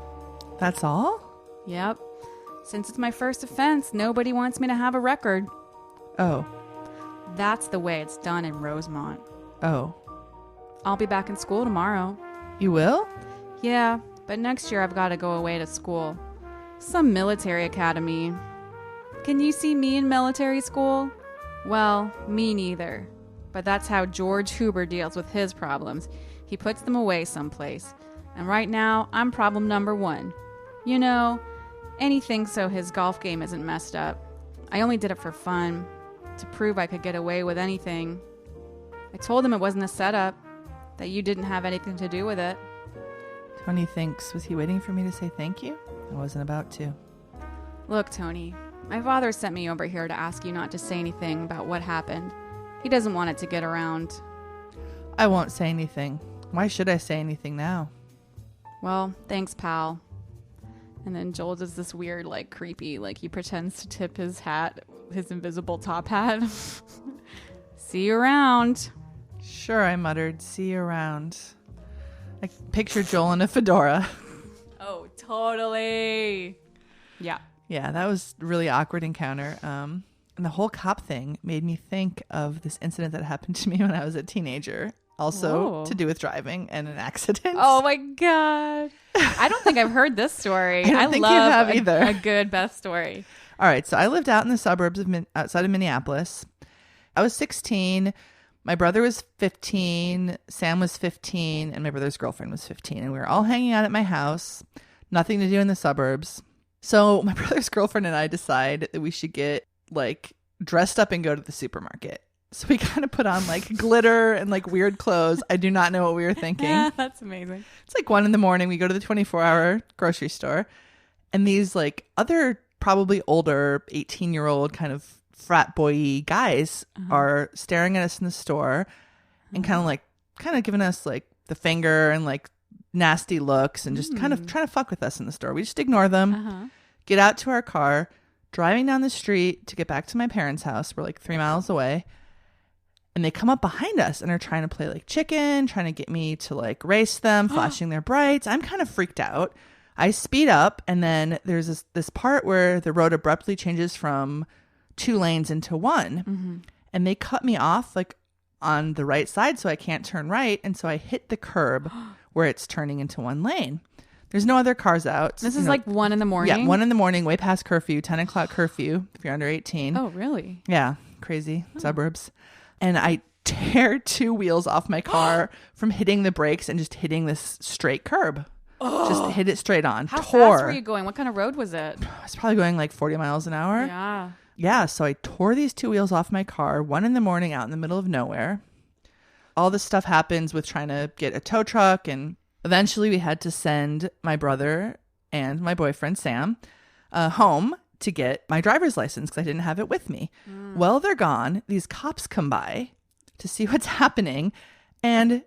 That's all? Yep. Since it's my first offense, nobody wants me to have a record. Oh. That's the way it's done in Rosemont. Oh. I'll be back in school tomorrow. You will? Yeah, but next year I've got to go away to school. Some military academy. Can you see me in military school? Well, me neither. But that's how George Huber deals with his problems. He puts them away someplace. And right now, I'm problem number 1. You know, anything so his golf game isn't messed up. I only did it for fun, to prove I could get away with anything. I told him it wasn't a setup. that you didn't have anything to do with it. Tony thinks, was he waiting for me to say thank you? I wasn't about to. Look, Tony, my father sent me over here to ask you not to say anything about what happened. He doesn't want it to get around. I won't say anything. Why should I say anything now? Well, thanks, pal. And then Joel does this weird, like, creepy, like, he pretends to tip his hat, his invisible top hat. See you around. Sure, I muttered. See you around. I pictured Joel in a fedora. Oh, totally. Yeah. Yeah, that was a really awkward encounter. And the whole cop thing made me think of this incident that happened to me when I was a teenager. Also to do with driving and an accident. Oh my God. I don't think I've heard this story. I don't think you have either. A good Beth story. All right. So I lived out in the suburbs of outside of Minneapolis. I was 16. My brother was 15. Sam was 15. And my brother's girlfriend was 15. And we were all hanging out at my house. Nothing to do in the suburbs. So my brother's girlfriend and I decide that we should get like dressed up and go to the supermarket. So we kind of put on like glitter and like weird clothes. I do not know what we were thinking. That's amazing. It's like 1 a.m. We go to the 24-hour grocery store. And these like other probably older 18-year-old kind of frat boy guys are staring at us in the store and kind of giving us like the finger and like nasty looks and just kind of trying to fuck with us in the store. We just ignore them, get out to our car, driving down the street to get back to my parents' house. We're like 3 miles away. And they come up behind us and are trying to play like chicken, trying to get me to like race them, flashing their brights. I'm kind of freaked out. I speed up, and then there's this part where the road abruptly changes from 2 lanes into 1. And they cut me off like on the right side so I can't turn right. And so I hit the curb where it's turning into 1 lane. There's no other cars out. This is like 1 a.m. Yeah, 1 a.m, way past curfew, 10 o'clock curfew if you're under 18. Oh, really? Yeah, crazy suburbs. And I tear 2 wheels off my car from hitting the brakes and just hitting this straight curb. Just hit it straight on. How fast were you going? What kind of road was it? I was probably going like 40 miles an hour. Yeah. Yeah, so I tore these 2 wheels off my car, 1 a.m, out in the middle of nowhere. All this stuff happens with trying to get a tow truck, and eventually we had to send my brother and my boyfriend, Sam, home to get my driver's license because I didn't have it with me. Well, they're gone. These cops come by to see what's happening, and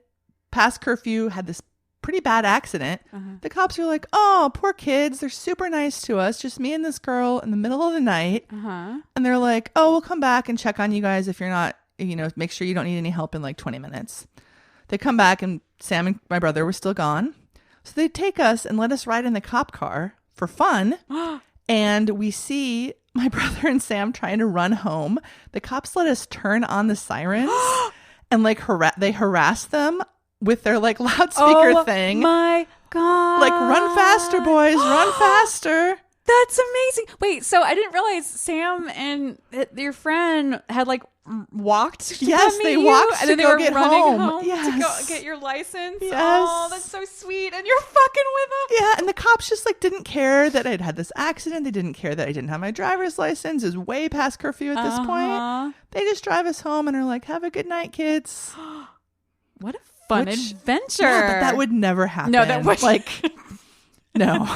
past curfew had this pretty bad accident. The cops are like, oh, poor kids. They're super nice to us. Just me and this girl in the middle of the night. And they're like, oh, we'll come back and check on you guys if you're not, make sure you don't need any help in like 20 minutes. They come back and Sam and my brother were still gone. So they take us and let us ride in the cop car for fun. And we see my brother and Sam trying to run home. The cops let us turn on the sirens and like they harass them with their like loudspeaker thing. Oh my God. Like, run faster, boys, run faster. That's amazing. Wait, so I didn't realize Sam and your friend had like walked to yes, they walked and then they were running home to go get your license. Yes. Oh, that's so sweet. And you're fucking with them. Yeah, and the cops just like didn't care that I'd had this accident. They didn't care that I didn't have my driver's license. It was way past curfew at this point. They just drive us home and are like, have a good night, kids. What a fun adventure. Yeah, but that would never happen. No, that would like no.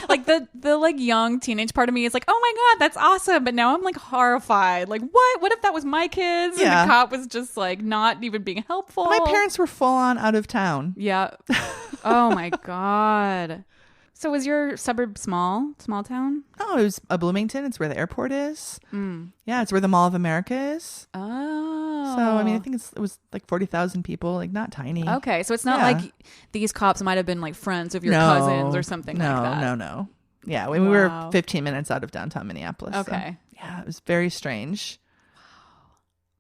Like the like young teenage part of me is like, oh my God, that's awesome. But now I'm like horrified. Like, what if that was my kids? Yeah. And the cop was just like not even being helpful. My parents were full on out of town. Yeah. Oh my God. So was your suburb small town? Oh, it was Bloomington. It's where the airport is. Yeah, it's where the Mall of America is. Oh. So, I mean, I think it was like 40,000 people, like not tiny. Okay, so it's not like these cops might have been like friends of your cousins or something like that. No. Yeah, we were 15 minutes out of downtown Minneapolis. Okay. So, yeah, it was very strange.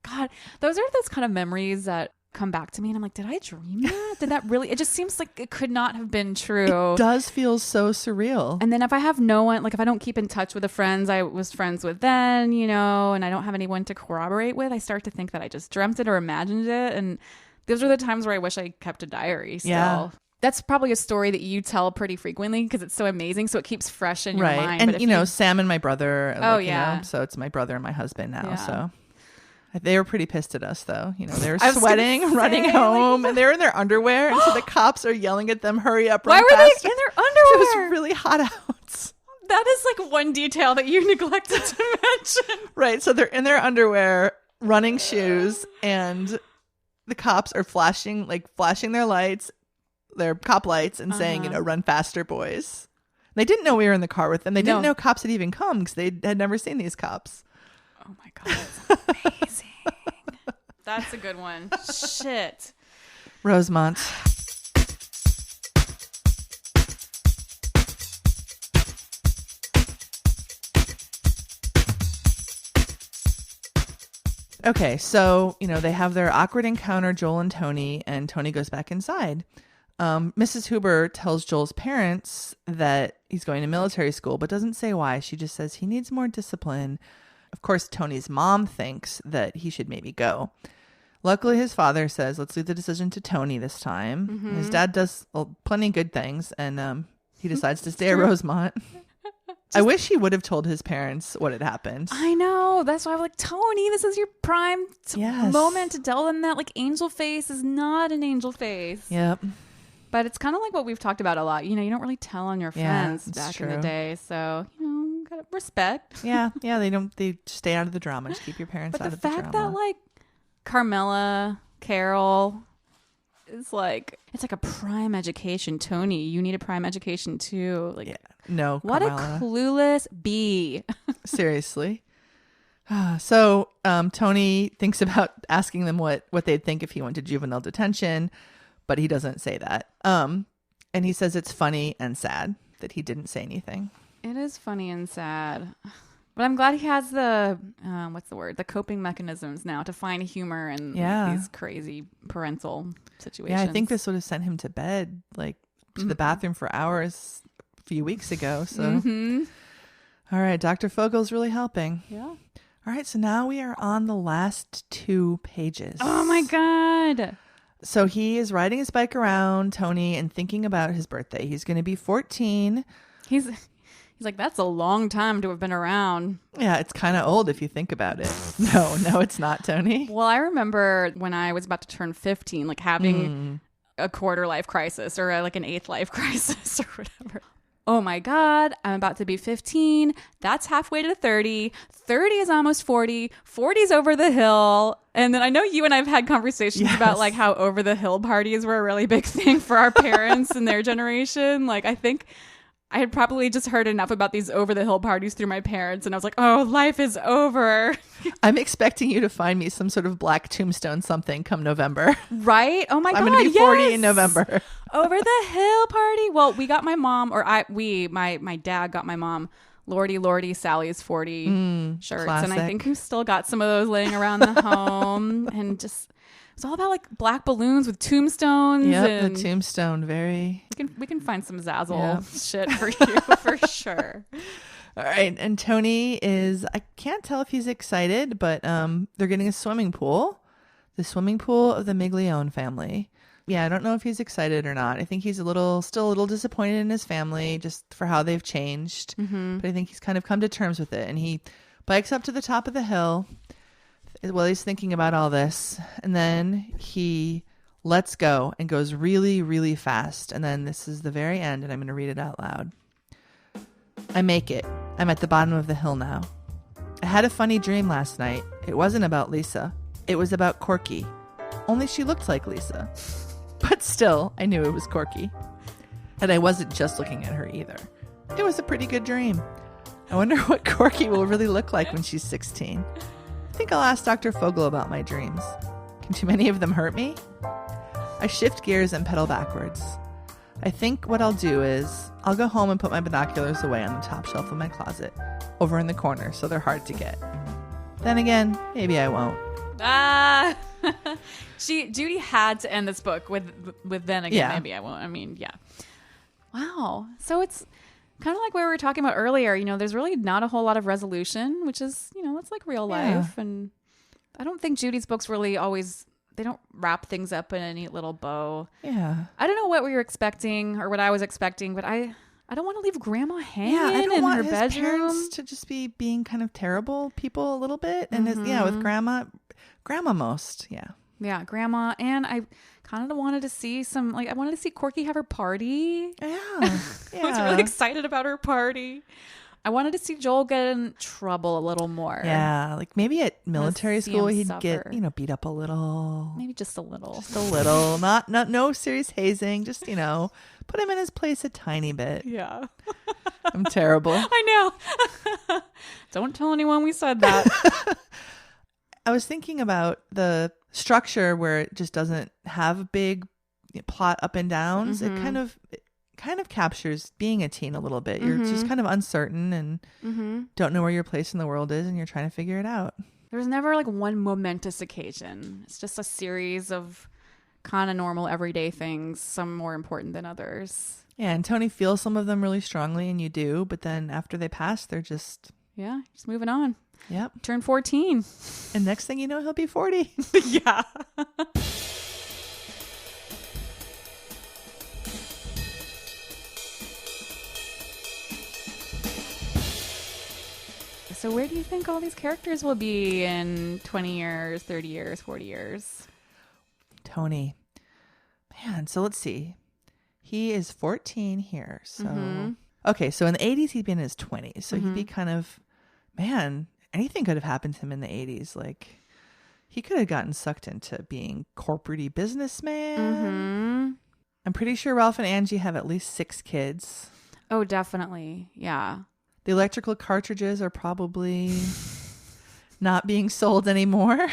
God, those are those kind of memories that come back to me and I'm like, did I dream that? Did that really? It just seems like it could not have been true. It does feel so surreal. And then if I have no one, like if I don't keep in touch with the friends I was friends with then, and I don't have anyone to corroborate with, I start to think that I just dreamt it or imagined it. And those are the times where I wish I kept a diary still. Yeah. That's probably a story that you tell pretty frequently because it's so amazing. So it keeps fresh in your mind. And, Sam and my brother. So it's my brother and my husband now. Yeah. So They were pretty pissed at us, though. You know, they were sweating, running home, and they were in their underwear. And so the cops are yelling at them, hurry up, run faster. Why were they in their underwear? It was really hot out. That is like one detail that you neglected to mention. Right. So they're in their underwear, running shoes, and the cops are flashing their lights, their cop lights, and saying, run faster, boys. They didn't know we were in the car with them. They didn't know cops had even come because they had never seen these cops. Oh my God, that's amazing. That's a good one. Shit. Rosemont. Okay, so, they have their awkward encounter, Joel and Tony goes back inside. Mrs. Huber tells Joel's parents that he's going to military school, but doesn't say why. She just says he needs more discipline. Of course, Tony's mom thinks that he should maybe go. Luckily, his father says, let's leave the decision to Tony this time. Mm-hmm. His dad does plenty of good things, and he decides to stay at Rosemont. I wish he would have told his parents what had happened. I know. That's why I'm like, Tony, this is your prime moment to tell them that Angel Face is not an angel face. Yep. But it's kind of like what we've talked about a lot. You don't really tell on your friends back in the day. So, gotta respect. Yeah. They stay out of the drama. Just keep your parents out of the drama. But the fact that Carmela, Carol is it's like a prime education. Tony, you need a prime education too. No, what Carmela. A clueless bee. Seriously. So Tony thinks about asking them what they'd think if he went to juvenile detention, but he doesn't say that. And he says it's funny and sad that he didn't say anything. It is funny and sad. But I'm glad he has the, the coping mechanisms now to find humor in these crazy parental situations. Yeah, I think this would have sent him to bed, to the bathroom for hours a few weeks ago. So, All right, Dr. Fogel's really helping. Yeah. All right, so now we are on the last 2 pages. Oh, my God. So he is riding his bike around, Tony, and thinking about his birthday. He's going to be 14. He's like, that's a long time to have been around. Yeah, it's kind of old if you think about it. No, it's not, Tony. Well, I remember when I was about to turn 15, having a quarter life crisis or an eighth life crisis or whatever. Oh my God, I'm about to be 15. That's halfway to 30. 30 is almost 40. 40 is over the hill. And then I know you and I've had conversations about how over the hill parties were a really big thing for our parents and their generation. I think I had probably just heard enough about these over the hill parties through my parents. And I was like, oh, life is over. I'm expecting you to find me some sort of black tombstone something come November. Right? Oh my God. I'm going to be 40 in November. Over the hill party. Well, we got my mom, my dad got my mom Lordy, Sally's 40 shirts. Classic. And I think we still got some of those laying around the home. And just, it's all about black balloons with tombstones. Yeah, the tombstone, very. We can find some Zazzle shit for you for sure. All right, and Tony is, I can't tell if he's excited, but they're getting a swimming pool. The swimming pool of the Miglione family. Yeah, I don't know if he's excited or not. I think he's still a little disappointed in his family just for how they've changed. Mm-hmm. But I think he's kind of come to terms with it. And he bikes up to the top of the hill while he's thinking about all this. And then he lets go and goes really, really fast. And then this is the very end, and I'm going to read it out loud. I make it. I'm at the bottom of the hill now. I had a funny dream last night. It wasn't about Lisa. It was about Corky. Only she looked like Lisa. But still, I knew it was Corky. And I wasn't just looking at her either. It was a pretty good dream. I wonder what Corky will really look like when she's 16. I think I'll ask Dr. Fogel about my dreams. Can too many of them hurt me? I shift gears and pedal backwards. I think what I'll do is I'll go home and put my binoculars away on the top shelf of my closet, over in the corner, so they're hard to get. Then again, maybe I won't. Judy had to end this book with then again, maybe I won't. I mean, yeah. Wow. So it's kind of like what we were talking about earlier. There's really not a whole lot of resolution, which is, it's like real life. And I don't think Judy's books really always, they don't wrap things up in a neat little bow. Yeah. I don't know what we were expecting or what I was expecting, but I don't want to leave Grandma hanging I don't want her his bedroom. Parents to just be being kind of terrible people a little bit. And with Grandma, Grandma most, yeah. Yeah, Grandma. And I kind of wanted to see I wanted to see Corky have her party. Yeah. I was really excited about her party. I wanted to see Joel get in trouble a little more. Yeah, like maybe at military school he'd suffer. get, beat up a little. Maybe just a little. Just a little. Not no serious hazing. Just, put him in his place a tiny bit. Yeah. I'm terrible. I know. Don't tell anyone we said that. I was thinking about the structure where it just doesn't have a big plot up and downs. Mm-hmm. It kind of captures being a teen a little bit. You're just kind of uncertain and don't know where your place in the world is, and you're trying to figure it out. There's never like one momentous occasion. It's just a series of kind of normal everyday things, some more important than others. Yeah, and Tony feels some of them really strongly, and you do, but then after they pass, they're just moving on. Yep. Turn 14. And next thing you know, he'll be 40. Yeah. So where do you think all these characters will be in 20 years, 30 years, 40 years? Tony. Man, so let's see. He is 14 here. So, okay, so in the 80s, he'd be in his 20s. So he'd be kind of, man, anything could have happened to him in the 80s. Like, he could have gotten sucked into being corporate-y businessman. I'm pretty sure Ralph and Angie have at least 6 kids. Oh, definitely. Yeah. The electrical cartridges are probably not being sold anymore.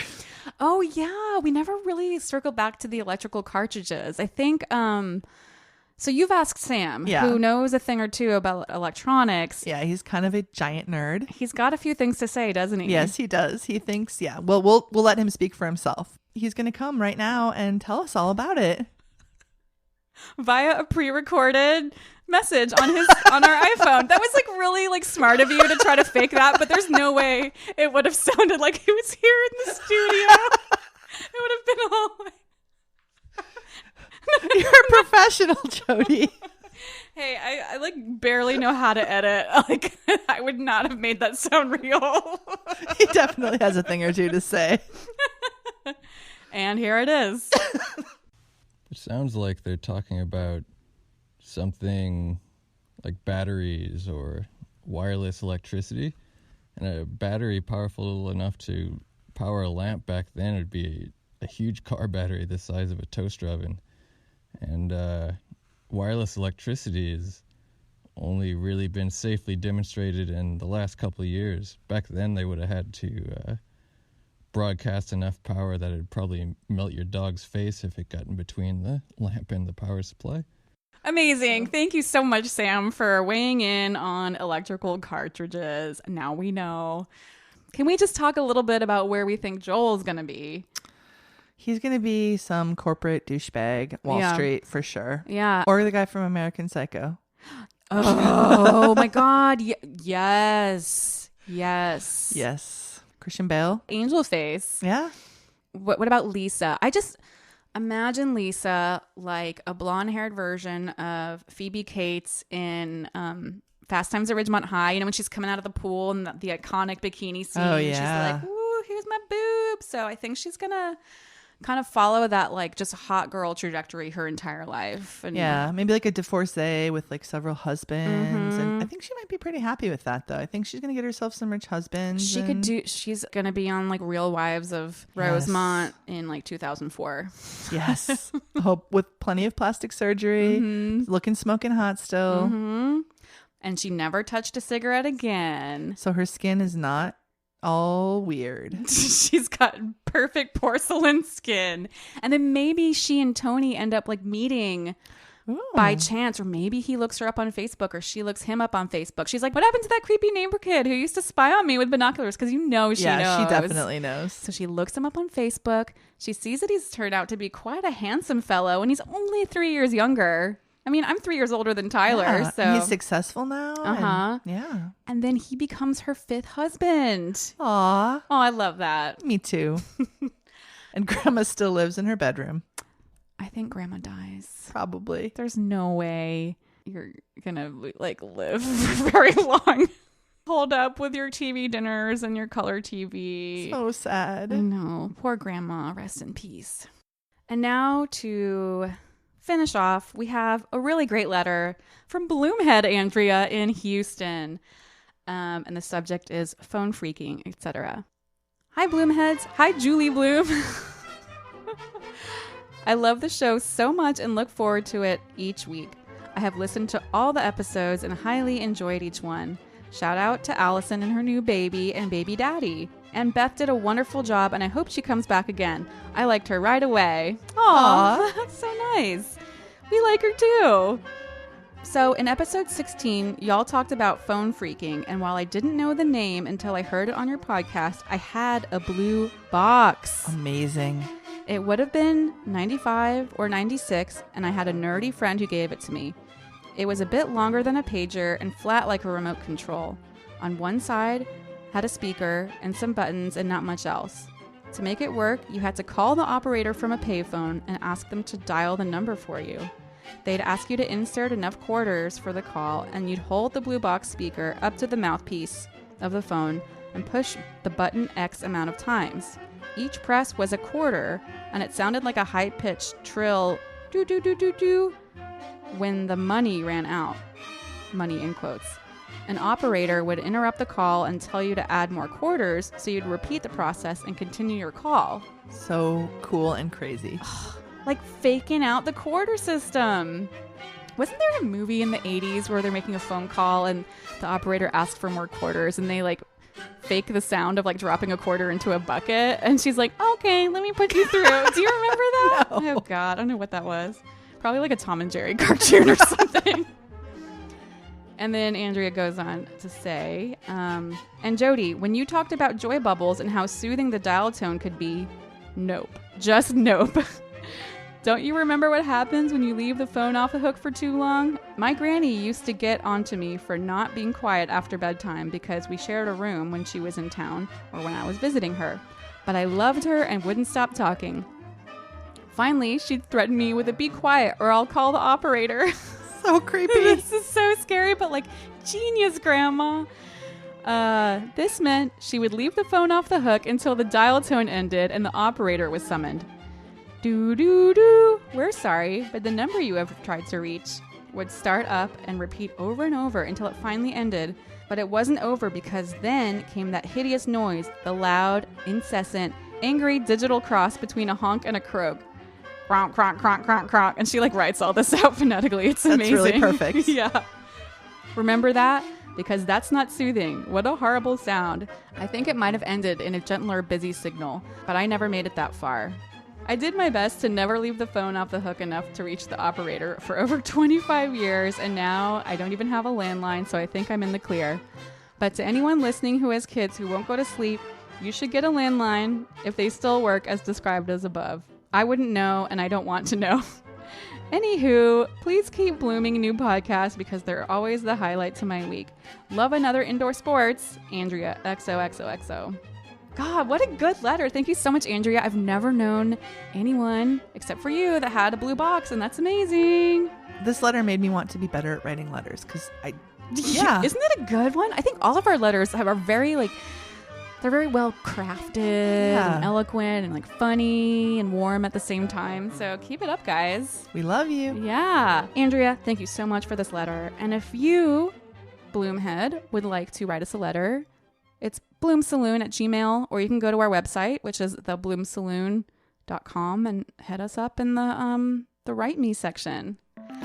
Oh, yeah. We never really circled back to the electrical cartridges. I think, so you've asked Sam, who knows a thing or two about electronics. Yeah, he's kind of a giant nerd. He's got a few things to say, doesn't he? Yes, he does. He thinks, well, we'll let him speak for himself. He's going to come right now and tell us all about it. Via a pre-recorded message on our iPhone. That was like really like smart of you to try to fake that, but there's no way it would have sounded like he was here in the studio. It would have been all You're a professional, Jody. Hey, I like barely know how to edit. Like, I would not have made that sound real. He definitely has a thing or two to say. And here it is. It sounds like they're talking about something like batteries or wireless electricity. And a battery powerful enough to power a lamp back then would be a huge car battery the size of a toaster oven. And wireless electricity has only really been safely demonstrated in the last couple of years. Back then, they would have had to broadcast enough power that it'd probably melt your dog's face if it got in between the lamp and the power supply. Amazing. Thank you so much, Sam, for weighing in on electrical cartridges. Now we know. Can we just talk a little bit about where we think Joel's going to be? He's going to be some corporate douchebag, Wall Street, for sure. Yeah. Or the guy from American Psycho. Oh, my God. Yes. Yes. Yes. Christian Bale. Angel face. Yeah. What about Lisa? I just imagine Lisa like a blonde-haired version of Phoebe Cates in Fast Times at Ridgemont High. You know, when she's coming out of the pool and the iconic bikini scene. Oh, yeah. She's like, ooh, here's my boob. So I think she's going to kind of follow that like just hot girl trajectory her entire life. And yeah, maybe like a divorcee with like severoseveral husbands. And I think she might be pretty happy with that, though. I think she's going to get herself some rich husbands. She's going to be on like Real Wives of Rosemont in like 2004. Yes. Hope with plenty of plastic surgery, looking smoking hot still. And she never touched a cigarette again. So her skin is not all weird. She's got perfect porcelain skin. And then maybe she and Tony end up like meeting by chance, or maybe he looks her up on Facebook or she looks him up on Facebook. She's like, what happened to that creepy neighbor kid who used to spy on me with binoculars? Because she knows. She definitely knows. So she looks him up on Facebook. She sees that he's turned out to be quite a handsome fellow, and he's only 3 years younger. I mean, I'm 3 years older than Tyler, yeah, so he's successful now. Yeah. And then he becomes her 5th husband. Aw. Oh, I love that. Me too. And Grandma still lives in her bedroom. I think Grandma dies. Probably. There's no way you're gonna like live very long. Hold up with your TV dinners and your color TV. So sad. I know. Poor grandma. Rest in peace. And now to finish off, we have a really great letter from Blume Head, Andrea, in Houston. And the subject is phone freaking, etc. Hi, Blume Heads. Hi, Julie Blume. I love the show so much and look forward to it each week. I have listened to all the episodes and highly enjoyed each one. Shout out to Allison and her new baby and baby daddy. And Beth did a wonderful job, and I hope she comes back again. I liked her right away. Aww, that's so nice. We like her too. So in episode 16, y'all talked about phone freaking, and while I didn't know the name until I heard it on your podcast, I had a blue box. Amazing. It would have been 95 or 96, and I had a nerdy friend who gave it to me. It was a bit longer than a pager and flat like a remote control. On one side, had a speaker and some buttons and not much else. To make it work, you had to call the operator from a payphone and ask them to dial the number for you. They'd ask you to insert enough quarters for the call, and you'd hold the blue box speaker up to the mouthpiece of the phone and push the button X amount of times. Each press was a quarter, and it sounded like a high-pitched trill do-do-do-do-do when the money ran out. Money in quotes. An operator would interrupt the call and tell you to add more quarters, so you'd repeat the process and continue your call. So cool and crazy. Like faking out the quarter system. Wasn't there a movie in the 80s where they're making a phone call and the operator asks for more quarters and they like fake the sound of like dropping a quarter into a bucket? And she's like, okay, let me put you through. Do you remember that? No. Oh God, I don't know what that was. Probably like a Tom and Jerry cartoon or something. And then Andrea goes on to say, and Jody, when you talked about joy bubbles and how soothing the dial tone could be, nope. Just nope. Don't you remember what happens when you leave the phone off the hook for too long? My granny used to get onto me for not being quiet after bedtime because we shared a room when she was in town or when I was visiting her. But I loved her and wouldn't stop talking. Finally, she'd threaten me with a be quiet or I'll call the operator. So creepy. This is so scary, but like genius, Grandma. This meant she would leave the phone off the hook until the dial tone ended and the operator was summoned. Do-do-do. We're sorry, but the number you have tried to reach would start up and repeat over and over until it finally ended. But it wasn't over because then came that hideous noise, the loud, incessant, angry digital cross between a honk and a croak. Cronk, cronk, cronk, cronk, cronk. And she like writes all this out phonetically. It's amazing. That's really perfect. Yeah. Remember that? Because that's not soothing. What a horrible sound. I think it might have ended in a gentler busy signal, but I never made it that far. I did my best to never leave the phone off the hook enough to reach the operator for over 25 years, and now I don't even have a landline, so I think I'm in the clear. But to anyone listening who has kids who won't go to sleep, you should get a landline if they still work as described as above. I wouldn't know, and I don't want to know. Anywho, please keep blooming new podcasts because they're always the highlight to my week. Love another indoor sports. Andrea, XOXOXO. God, what a good letter. Thank you so much, Andrea. I've never known anyone except for you that had a blue box, and that's amazing. This letter made me want to be better at writing letters because yeah. Isn't that a good one? I think all of our letters are very like, they're very well crafted and eloquent and like funny and warm at the same time. So keep it up, guys. We love you. Yeah. Andrea, thank you so much for this letter. And if you, Blume Head, would like to write us a letter, it's bloomsaloon@gmail.com, or you can go to our website, which is thebloomsaloon.com, and head us up in the Write Me section.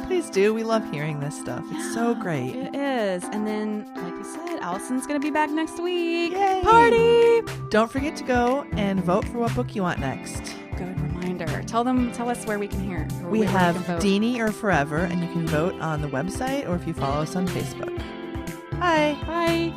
Please do. We love hearing this stuff. It's so great. It is. And then, like you said, Allison's going to be back next week. Yay. Party! Don't forget to go and vote for what book you want next. Good reminder. Tell us where we can hear. We have Deanie or Forever, and you can vote on the website or if you follow us on Facebook. Bye. Bye.